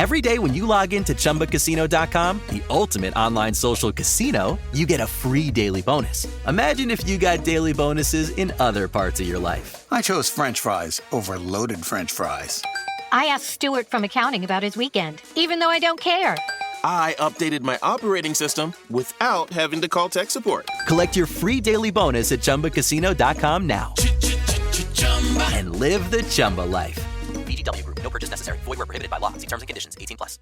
Every day when you log into ChumbaCasino.com, the ultimate online social casino, you get a free daily bonus. Imagine if you got daily bonuses in other parts of your life. I chose French fries over loaded French fries. I asked Stuart from accounting about his weekend, even though I don't care. I updated my operating system without having to call tech support. Collect your free daily bonus at ChumbaCasino.com now. And live the Chumba life. VGW Group. No purchase necessary. Void where prohibited by law. See terms and conditions. 18+.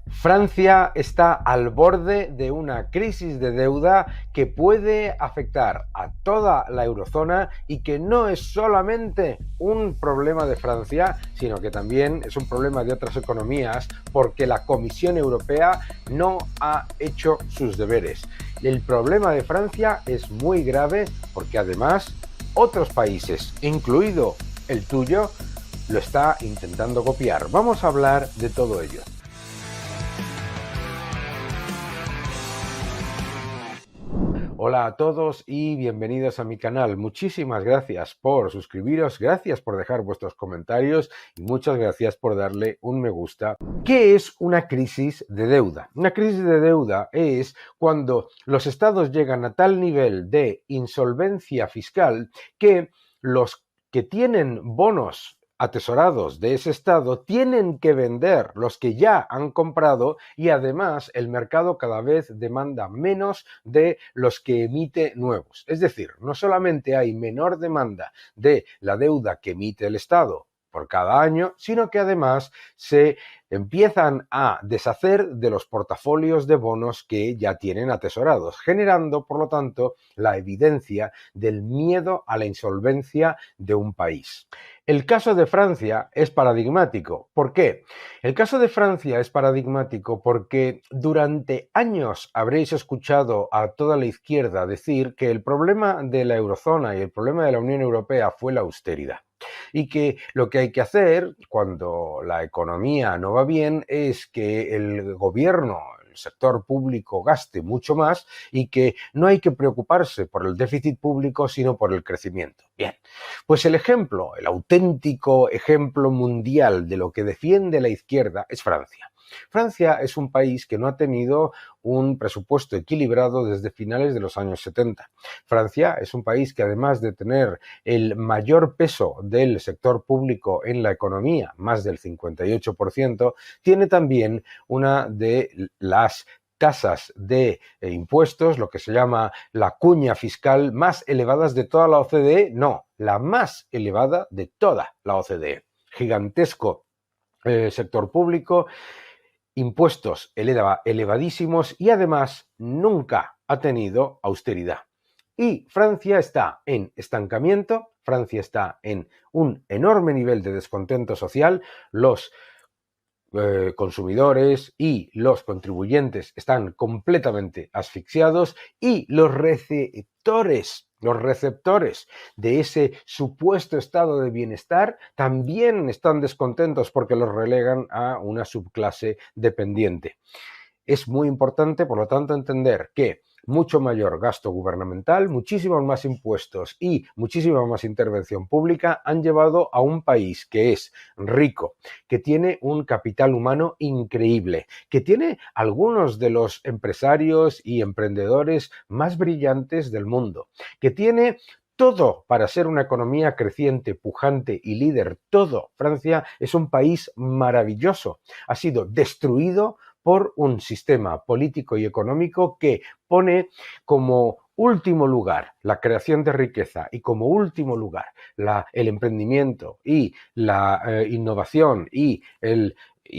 Francia está al borde de una crisis de deuda que puede afectar a toda la eurozona y que no es solamente un problema de Francia, sino que también es un problema de otras economías porque la Comisión Europea no ha hecho sus deberes. El problema de Francia es muy grave porque además otros países, incluido el tuyo, lo está intentando copiar. Vamos a hablar de todo ello. Hola a todos y bienvenidos a mi canal. Muchísimas gracias por suscribiros, gracias por dejar vuestros comentarios y muchas gracias por darle un me gusta. ¿Qué es una crisis de deuda? Una crisis de deuda es cuando los estados llegan a tal nivel de insolvencia fiscal que los que tienen bonos atesorados de ese estado tienen que vender los que ya han comprado y además el mercado cada vez demanda menos de los que emite nuevos. Es decir, no solamente hay menor demanda de la deuda que emite el Estado por cada año, sino que además se empiezan a deshacer de los portafolios de bonos que ya tienen atesorados, generando, por lo tanto, la evidencia del miedo a la insolvencia de un país. El caso de Francia es paradigmático. ¿Por qué? El caso de Francia es paradigmático porque durante años habréis escuchado a toda la izquierda decir que el problema de la eurozona y el problema de la Unión Europea fue la austeridad. Y que lo que hay que hacer cuando la economía no va bien es que el gobierno, el sector público gaste mucho más y que no hay que preocuparse por el déficit público sino por el crecimiento. Bien, pues el ejemplo, el auténtico ejemplo mundial de lo que defiende la izquierda es Francia. Francia es un país que no ha tenido un presupuesto equilibrado desde finales de los años 70. Francia es un país que además de tener el mayor peso del sector público en la economía, más del 58%, tiene también una de las tasas de impuestos, lo que se llama la cuña fiscal más elevadas de toda la OCDE, no, la más elevada de toda la OCDE. Gigantesco sector público, impuestos elevadísimos y además nunca ha tenido austeridad. Y Francia está en estancamiento, Francia está en un enorme nivel de descontento social, los consumidores y los contribuyentes están completamente asfixiados y los receptores de ese supuesto estado de bienestar también están descontentos porque los relegan a una subclase dependiente. Es muy importante, por lo tanto, entender que mucho mayor gasto gubernamental, muchísimos más impuestos y muchísima más intervención pública han llevado a un país que es rico, que tiene un capital humano increíble, que tiene algunos de los empresarios y emprendedores más brillantes del mundo, que tiene todo para ser una economía creciente, pujante y líder, todo. Francia es un país maravilloso. Ha sido destruido por un sistema político y económico que pone como último lugar la creación de riqueza y como último lugar el emprendimiento y la innovación y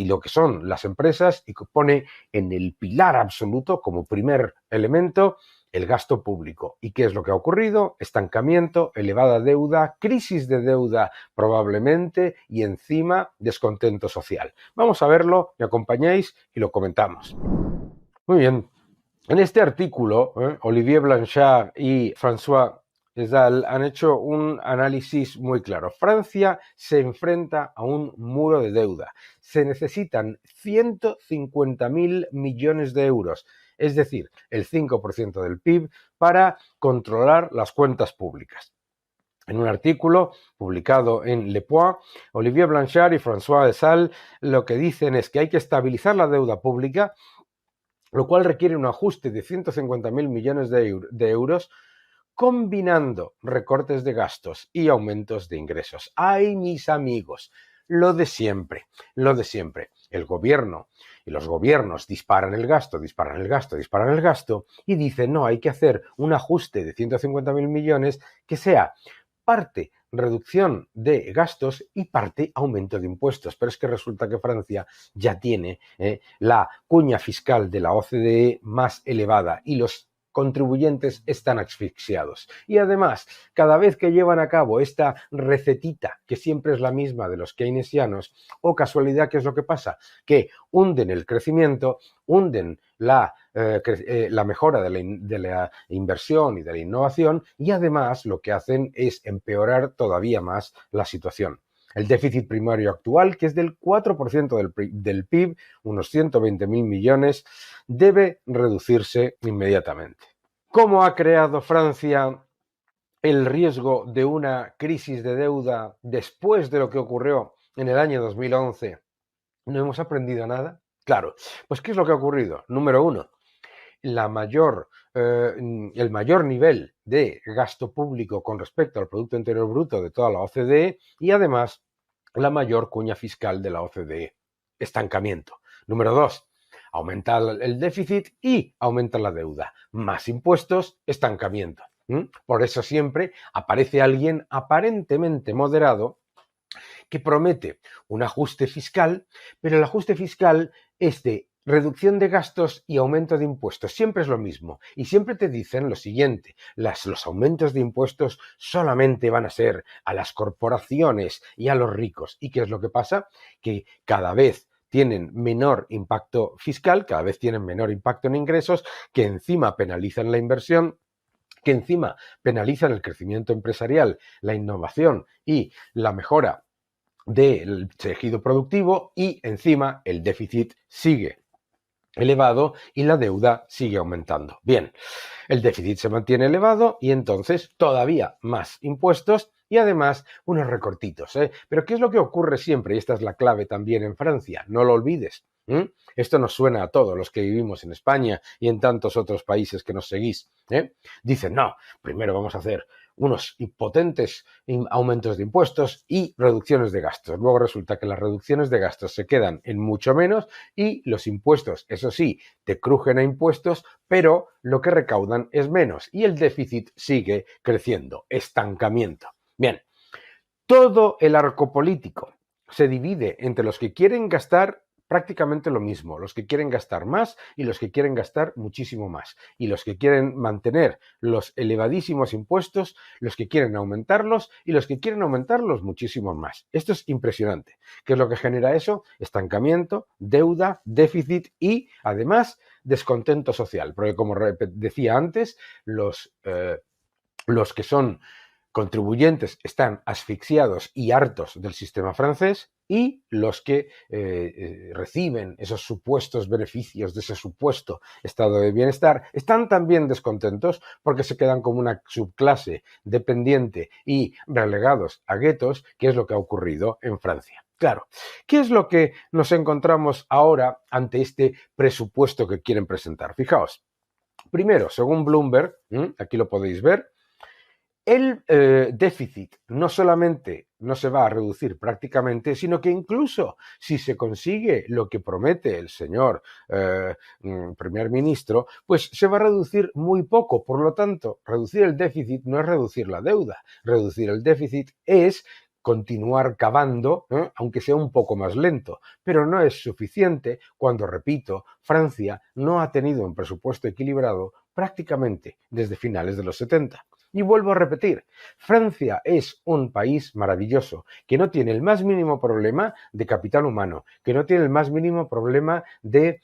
lo que son las empresas y que pone en el pilar absoluto como primer elemento el gasto público. ¿Y qué es lo que ha ocurrido? Estancamiento, elevada deuda, crisis de deuda probablemente y encima descontento social. Vamos a verlo, me acompañáis y lo comentamos. Muy bien, en este artículo Olivier Blanchard y François Esdal han hecho un análisis muy claro. Francia se enfrenta a un muro de deuda. Se necesitan 150.000 millones de euros, es decir, el 5% del PIB, para controlar las cuentas públicas. En un artículo publicado en Le Point, Olivier Blanchard y François de Sales lo que dicen es que hay que estabilizar la deuda pública, lo cual requiere un ajuste de 150.000 millones de euros, combinando recortes de gastos y aumentos de ingresos. ¡Ay, mis amigos! Lo de siempre, lo de siempre. El gobierno y los gobiernos disparan el gasto y dicen, no, hay que hacer un ajuste de 150.000 millones que sea parte reducción de gastos y parte aumento de impuestos. Pero es que resulta que Francia ya tiene la cuña fiscal de la OCDE más elevada y los contribuyentes están asfixiados. Y además, cada vez que llevan a cabo esta recetita, que siempre es la misma de los keynesianos, o casualidad, ¿qué es lo que pasa? Que hunden el crecimiento, hunden la mejora de la inversión y de la innovación, y además lo que hacen es empeorar todavía más la situación. El déficit primario actual, que es del 4% del PIB, unos 120.000 millones, debe reducirse inmediatamente. ¿Cómo ha creado Francia el riesgo de una crisis de deuda después de lo que ocurrió en el año 2011? ¿No hemos aprendido nada? Claro, pues ¿qué es lo que ha ocurrido? Número uno, el mayor nivel de gasto público con respecto al Producto Interior Bruto de toda la OCDE y además la mayor cuña fiscal de la OCDE. Estancamiento. Número 2, aumenta el déficit y aumenta la deuda. Más impuestos, estancamiento. Por eso siempre aparece alguien aparentemente moderado que promete un ajuste fiscal, pero el ajuste fiscal es de reducción de gastos y aumento de impuestos. Siempre es lo mismo. Y siempre te dicen lo siguiente, los aumentos de impuestos solamente van a ser a las corporaciones y a los ricos. ¿Y qué es lo que pasa? Que cada vez tienen menor impacto fiscal, cada vez tienen menor impacto en ingresos, que encima penalizan la inversión, que encima penalizan el crecimiento empresarial, la innovación y la mejora del tejido productivo, y encima el déficit sigue elevado y la deuda sigue aumentando. Bien, el déficit se mantiene elevado y entonces todavía más impuestos y además unos recortitos. Pero ¿qué es lo que ocurre siempre? Y esta es la clave también en Francia, no lo olvides. Esto nos suena a todos los que vivimos en España y en tantos otros países que nos seguís. Dicen, no, primero vamos a hacer unos potentes aumentos de impuestos y reducciones de gastos. Luego resulta que las reducciones de gastos se quedan en mucho menos y los impuestos, eso sí, te crujen a impuestos, pero lo que recaudan es menos y el déficit sigue creciendo. Estancamiento. Bien, todo el arco político se divide entre los que quieren gastar prácticamente lo mismo, los que quieren gastar más y los que quieren gastar muchísimo más, y los que quieren mantener los elevadísimos impuestos, los que quieren aumentarlos y los que quieren aumentarlos muchísimos más. Esto es impresionante. ¿Qué es lo que genera eso? Estancamiento, deuda, déficit y además descontento social, porque como decía antes, los que son contribuyentes están asfixiados y hartos del sistema francés y los que reciben esos supuestos beneficios de ese supuesto estado de bienestar están también descontentos porque se quedan como una subclase dependiente y relegados a guetos, que es lo que ha ocurrido en Francia. Claro, ¿qué es lo que nos encontramos ahora ante este presupuesto que quieren presentar? Fijaos, primero, según Bloomberg, aquí lo podéis ver, el déficit no solamente no se va a reducir prácticamente, sino que incluso si se consigue lo que promete el señor primer ministro, pues se va a reducir muy poco. Por lo tanto, reducir el déficit no es reducir la deuda. Reducir el déficit es continuar cavando, aunque sea un poco más lento, pero no es suficiente cuando, repito, Francia no ha tenido un presupuesto equilibrado prácticamente desde finales de los 70. Y vuelvo a repetir, Francia es un país maravilloso, que no tiene el más mínimo problema de capital humano, que no tiene el más mínimo problema de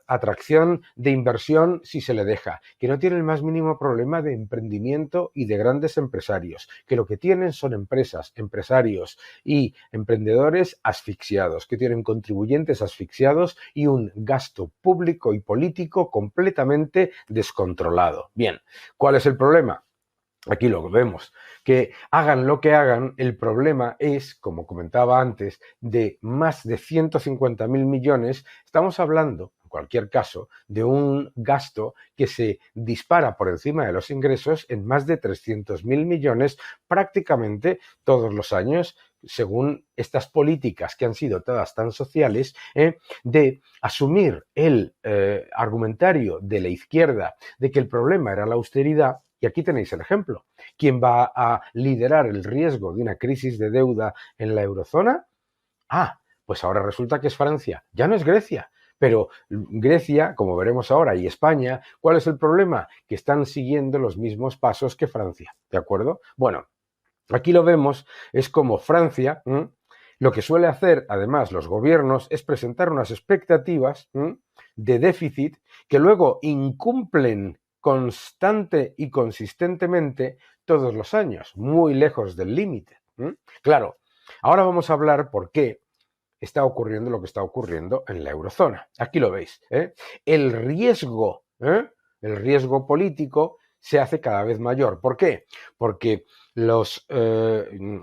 atracción de inversión si se le deja, que no tiene el más mínimo problema de emprendimiento y de grandes empresarios, que lo que tienen son empresas, empresarios y emprendedores asfixiados, que tienen contribuyentes asfixiados y un gasto público y político completamente descontrolado. Bien, ¿cuál es el problema? Aquí lo vemos, que hagan lo que hagan, el problema es, como comentaba antes, de más de 150.000 millones. Estamos hablando, en cualquier caso, de un gasto que se dispara por encima de los ingresos en más de 300.000 millones prácticamente todos los años, según estas políticas que han sido todas tan sociales, de asumir el argumentario de la izquierda de que el problema era la austeridad. Y aquí tenéis el ejemplo. ¿Quién va a liderar el riesgo de una crisis de deuda en la eurozona? Pues ahora resulta que es Francia, ya no es Grecia. Pero Grecia, como veremos ahora, y España, ¿cuál es el problema? Que están siguiendo los mismos pasos que Francia, ¿de acuerdo? Bueno, aquí lo vemos, es como Francia, lo que suele hacer, además, los gobiernos es presentar unas expectativas de déficit que luego incumplen constante y consistentemente todos los años, muy lejos del límite. Claro, ahora vamos a hablar por qué está ocurriendo lo que está ocurriendo en la eurozona. Aquí lo veis. El riesgo político se hace cada vez mayor. ¿Por qué? Porque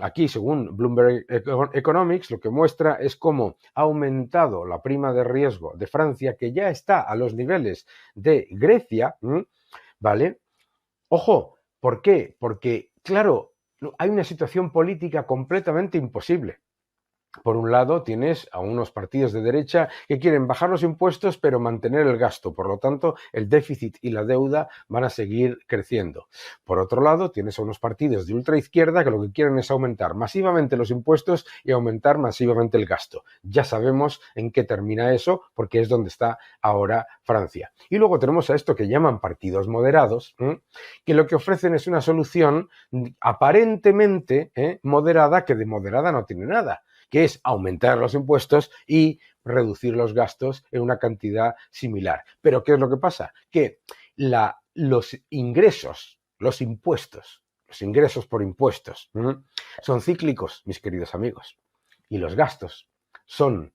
aquí, según Bloomberg Economics, lo que muestra es cómo ha aumentado la prima de riesgo de Francia, que ya está a los niveles de Grecia, ¿vale? Ojo, ¿por qué? Porque, claro, hay una situación política completamente imposible. Por un lado, tienes a unos partidos de derecha que quieren bajar los impuestos pero mantener el gasto. Por lo tanto, el déficit y la deuda van a seguir creciendo. Por otro lado, tienes a unos partidos de ultraizquierda que lo que quieren es aumentar masivamente los impuestos y aumentar masivamente el gasto. Ya sabemos en qué termina eso porque es donde está ahora Francia. Y luego tenemos a esto que llaman partidos moderados, que lo que ofrecen es una solución aparentemente moderada, que de moderada no tiene nada, que es aumentar los impuestos y reducir los gastos en una cantidad similar. Pero ¿qué es lo que pasa? Que los ingresos, los impuestos, los ingresos por impuestos, son cíclicos, mis queridos amigos, y los gastos son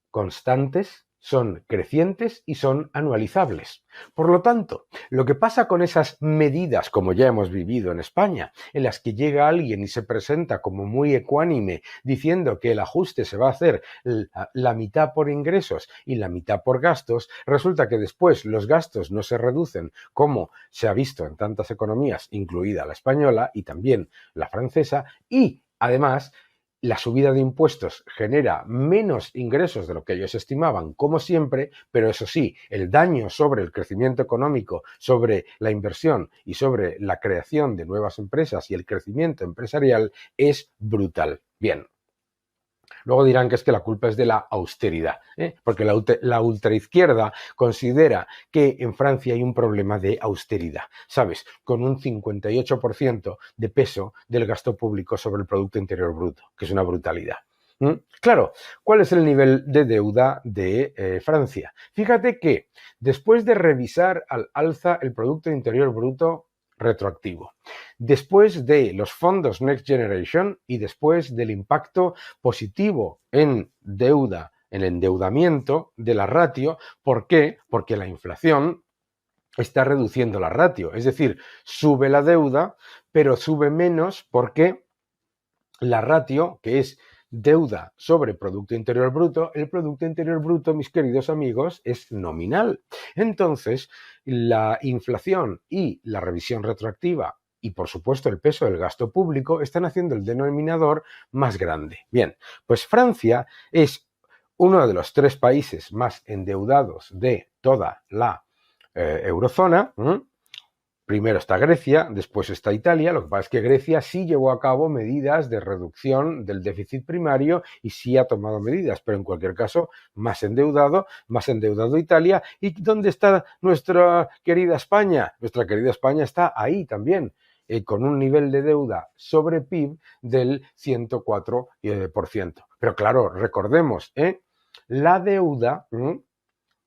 constantes, son crecientes y son anualizables. Por lo tanto, lo que pasa con esas medidas, como ya hemos vivido en España, en las que llega alguien y se presenta como muy ecuánime diciendo que el ajuste se va a hacer la mitad por ingresos y la mitad por gastos, resulta que después los gastos no se reducen como se ha visto en tantas economías, incluida la española y también la francesa, y además la subida de impuestos genera menos ingresos de lo que ellos estimaban, como siempre, pero eso sí, el daño sobre el crecimiento económico, sobre la inversión y sobre la creación de nuevas empresas y el crecimiento empresarial es brutal. Bien. Luego dirán que es que la culpa es de la austeridad, porque la ultraizquierda considera que en Francia hay un problema de austeridad, ¿sabes? Con un 58% de peso del gasto público sobre el Producto Interior Bruto, que es una brutalidad. Claro, ¿cuál es el nivel de deuda de Francia? Fíjate que después de revisar al alza el Producto Interior Bruto retroactivo, después de los fondos Next Generation y después del impacto positivo en deuda, en el endeudamiento de la ratio. ¿Por qué? Porque la inflación está reduciendo la ratio, es decir, sube la deuda, pero sube menos porque la ratio, que es deuda sobre Producto Interior Bruto, el Producto Interior Bruto, mis queridos amigos, es nominal. Entonces, la inflación y la revisión retroactiva y, por supuesto, el peso del gasto público están haciendo el denominador más grande. Bien, pues Francia es uno de los 3 países más endeudados de toda la eurozona. Primero está Grecia, después está Italia. Lo que pasa es que Grecia sí llevó a cabo medidas de reducción del déficit primario y sí ha tomado medidas, pero en cualquier caso más endeudado Italia. ¿Y dónde está nuestra querida España? Nuestra querida España está ahí también, con un nivel de deuda sobre PIB del 104%. Pero claro, recordemos, la deuda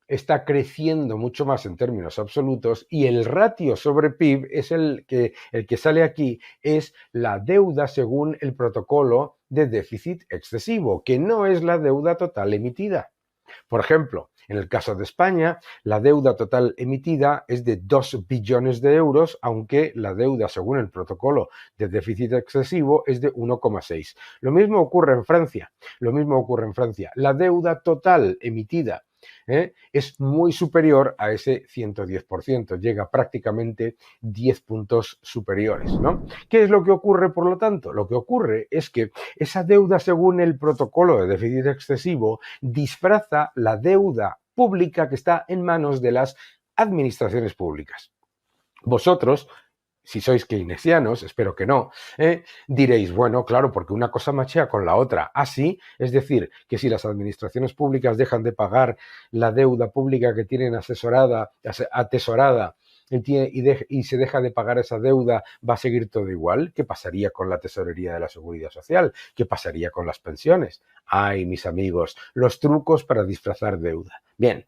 está creciendo mucho más en términos absolutos y el ratio sobre PIB es el que sale aquí, es la deuda según el protocolo de déficit excesivo, que no es la deuda total emitida. Por ejemplo, en el caso de España, la deuda total emitida es de 2 billones de euros, aunque la deuda, según el protocolo de déficit excesivo, es de 1,6. Lo mismo ocurre en Francia. La deuda total emitida es muy superior a ese 110%, llega prácticamente 10 puntos superiores, ¿no? ¿Qué es lo que ocurre, por lo tanto? Lo que ocurre es que esa deuda, según el protocolo de déficit excesivo, disfraza la deuda pública que está en manos de las administraciones públicas. Vosotros, si sois keynesianos, espero que no, diréis, bueno, claro, porque una cosa machea con la otra. Así, es decir, que si las administraciones públicas dejan de pagar la deuda pública que tienen atesorada y se deja de pagar esa deuda, ¿va a seguir todo igual? ¿Qué pasaría con la tesorería de la Seguridad Social? ¿Qué pasaría con las pensiones? Ay, mis amigos, los trucos para disfrazar deuda. Bien,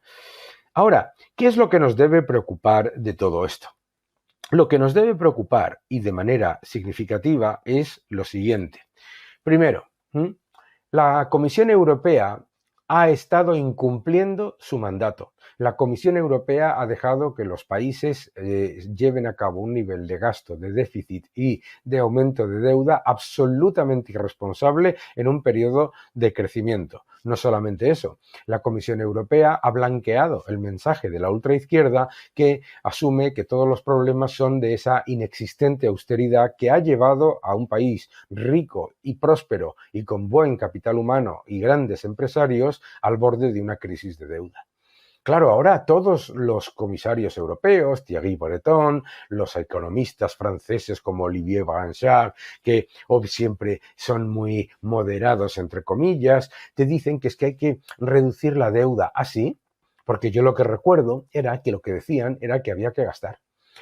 ahora, ¿qué es lo que nos debe preocupar de todo esto? Lo que nos debe preocupar, y de manera significativa, es lo siguiente. Primero, la Comisión Europea ha estado incumpliendo su mandato. La Comisión Europea ha dejado que los países lleven a cabo un nivel de gasto, de déficit y de aumento de deuda absolutamente irresponsable en un periodo de crecimiento. No solamente eso, la Comisión Europea ha blanqueado el mensaje de la ultraizquierda que asume que todos los problemas son de esa inexistente austeridad que ha llevado a un país rico y próspero y con buen capital humano y grandes empresarios al borde de una crisis de deuda. Claro, ahora todos los comisarios europeos, Thierry Breton, los economistas franceses como Olivier Blanchard, que siempre son muy moderados, entre comillas, te dicen que es que hay que reducir la deuda así, porque yo lo que recuerdo era que lo que decían era que había que gastar.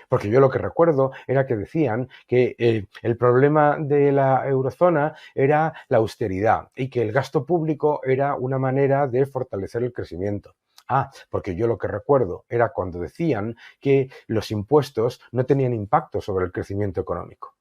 Porque yo lo que recuerdo era que decían que el problema de la eurozona era la austeridad y que el gasto público era una manera de fortalecer el crecimiento. Porque yo lo que recuerdo era cuando decían que los impuestos no tenían impacto sobre el crecimiento económico.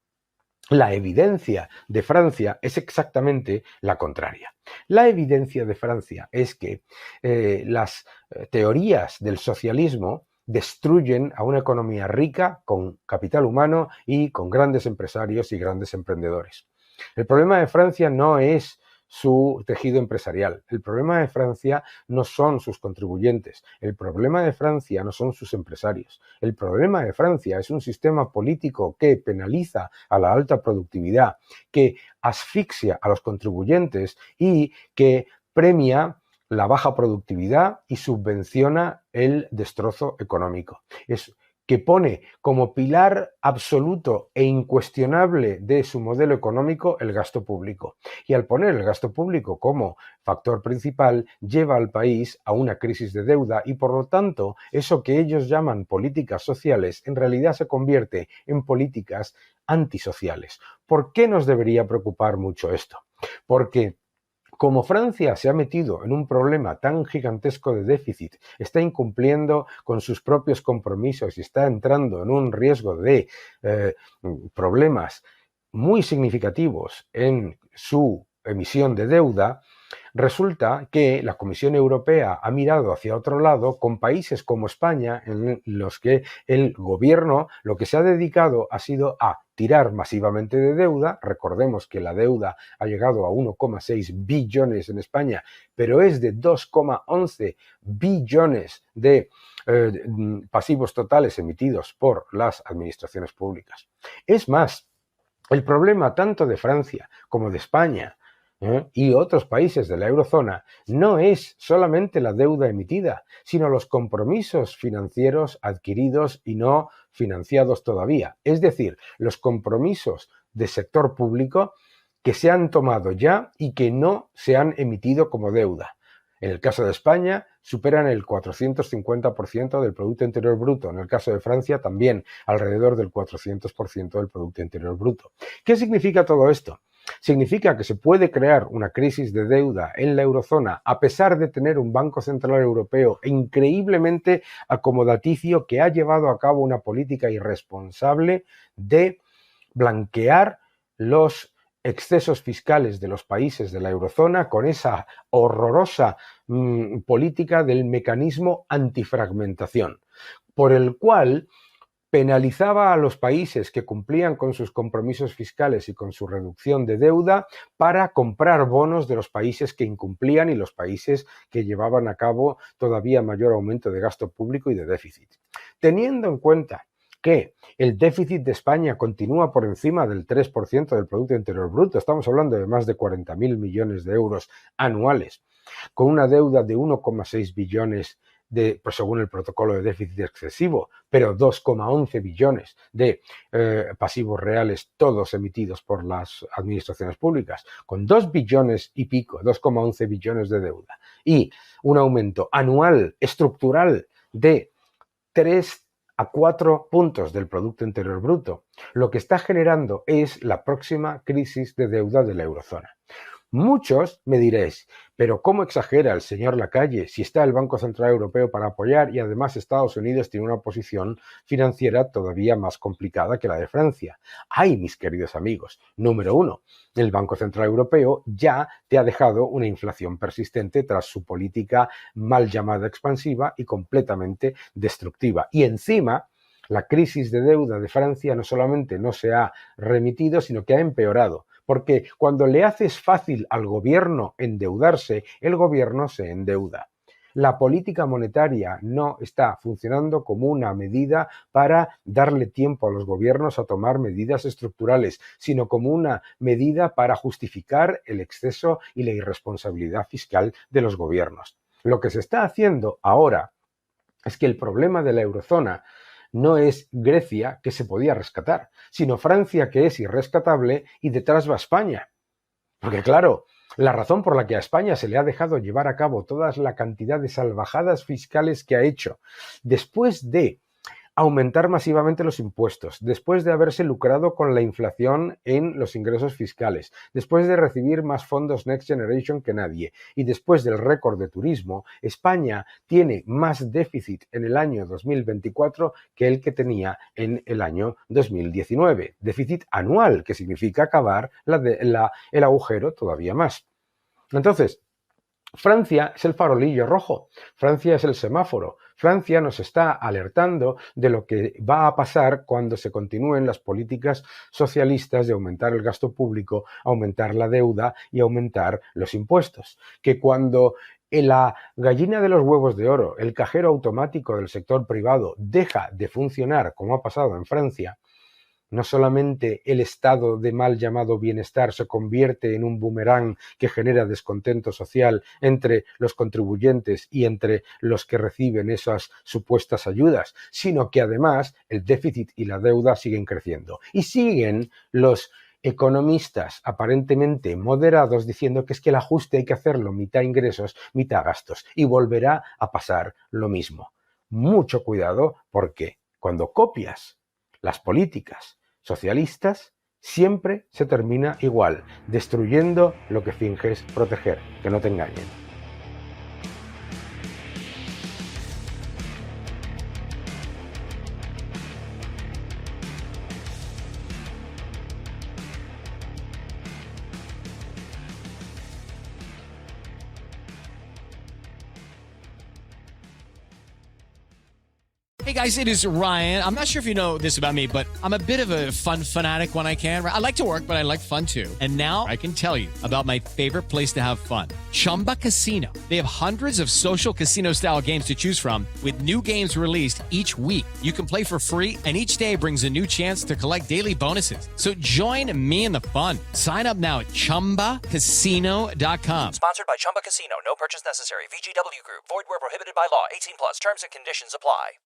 La evidencia de Francia es exactamente la contraria. La evidencia de Francia es que las teorías del socialismo destruyen a una economía rica con capital humano y con grandes empresarios y grandes emprendedores. El problema de Francia no es su tejido empresarial. El problema de Francia no son sus contribuyentes. El problema de Francia no son sus empresarios. El problema de Francia es un sistema político que penaliza a la alta productividad, que asfixia a los contribuyentes y que premia la baja productividad y subvenciona el destrozo económico. Es que pone como pilar absoluto e incuestionable de su modelo económico el gasto público. Y al poner el gasto público como factor principal, lleva al país a una crisis de deuda y, por lo tanto, eso que ellos llaman políticas sociales en realidad se convierte en políticas antisociales. ¿Por qué nos debería preocupar mucho esto? Porque como Francia se ha metido en un problema tan gigantesco de déficit, está incumpliendo con sus propios compromisos y está entrando en un riesgo de problemas muy significativos en su emisión de deuda, resulta que la Comisión Europea ha mirado hacia otro lado con países como España, en los que el gobierno lo que se ha dedicado ha sido a tirar masivamente de deuda. Recordemos que la deuda ha llegado a 1,6 billones en España, pero es de 2,11 billones de pasivos totales emitidos por las administraciones públicas. Es más, el problema tanto de Francia como de España y otros países de la eurozona no es solamente la deuda emitida, sino los compromisos financieros adquiridos y no financiados todavía. Es decir, los compromisos de sector público que se han tomado ya y que no se han emitido como deuda. En el caso de España, superan el 450% del Producto Interior Bruto. En el caso de Francia, también alrededor del 400% del Producto Interior Bruto. ¿Qué significa todo esto? Significa que se puede crear una crisis de deuda en la eurozona a pesar de tener un Banco Central Europeo increíblemente acomodaticio que ha llevado a cabo una política irresponsable de blanquear los excesos fiscales de los países de la eurozona con esa horrorosa política del mecanismo antifragmentación, por el cual penalizaba a los países que cumplían con sus compromisos fiscales y con su reducción de deuda para comprar bonos de los países que incumplían y los países que llevaban a cabo todavía mayor aumento de gasto público y de déficit. Teniendo en cuenta que el déficit de España continúa por encima del 3% del Producto Interior Bruto, estamos hablando de más de 40.000 millones de euros anuales, con una deuda de 1,6 billones pues según el protocolo de déficit excesivo, pero 2,11 billones de pasivos reales, todos emitidos por las administraciones públicas, con 2 billones y pico, 2,11 billones de deuda, y un aumento anual estructural de 3 a 4 puntos del Producto Interior Bruto, lo que está generando es la próxima crisis de deuda de la eurozona. Muchos me diréis, pero ¿cómo exagera el señor Lacalle si está el Banco Central Europeo para apoyar y además Estados Unidos tiene una posición financiera todavía más complicada que la de Francia? Ay, mis queridos amigos, número uno, el Banco Central Europeo ya te ha dejado una inflación persistente tras su política mal llamada expansiva y completamente destructiva. Y encima, la crisis de deuda de Francia no solamente no se ha remitido, sino que ha empeorado. Porque cuando le haces fácil al gobierno endeudarse, el gobierno se endeuda. La política monetaria no está funcionando como una medida para darle tiempo a los gobiernos a tomar medidas estructurales, sino como una medida para justificar el exceso y la irresponsabilidad fiscal de los gobiernos. Lo que se está haciendo ahora es que el problema de la eurozona no es Grecia, que se podía rescatar, sino Francia, que es irrescatable, y detrás va España. Porque claro, la razón por la que a España se le ha dejado llevar a cabo toda la cantidad de salvajadas fiscales que ha hecho, después de aumentar masivamente los impuestos, después de haberse lucrado con la inflación en los ingresos fiscales, después de recibir más fondos Next Generation que nadie y después del récord de turismo, España tiene más déficit en el año 2024 que el que tenía en el año 2019. Déficit anual, que significa acabar el agujero todavía más. Entonces, Francia es el farolillo rojo, Francia es el semáforo, Francia nos está alertando de lo que va a pasar cuando se continúen las políticas socialistas de aumentar el gasto público, aumentar la deuda y aumentar los impuestos. Que cuando la gallina de los huevos de oro, el cajero automático del sector privado, deja de funcionar, como ha pasado en Francia, no solamente el estado de mal llamado bienestar se convierte en un boomerang que genera descontento social entre los contribuyentes y entre los que reciben esas supuestas ayudas, sino que además el déficit y la deuda siguen creciendo. Y siguen los economistas aparentemente moderados diciendo que es que el ajuste hay que hacerlo mitad ingresos, mitad gastos, y volverá a pasar lo mismo. Mucho cuidado, porque cuando copias las políticas socialistas, siempre se termina igual, destruyendo lo que finges proteger, que no te engañen. Hey guys, it is Ryan. I'm not sure if you know this about me, but I'm a bit of a fun fanatic when I can. I like to work, but I like fun too. And now I can tell you about my favorite place to have fun. Chumba Casino. They have hundreds of social casino style games to choose from with new games released each week. You can play for free and each day brings a new chance to collect daily bonuses. So join me in the fun. Sign up now at ChumbaCasino.com. Sponsored by Chumba Casino. No purchase necessary. VGW Group. Void where prohibited by law. 18+. Terms and conditions apply.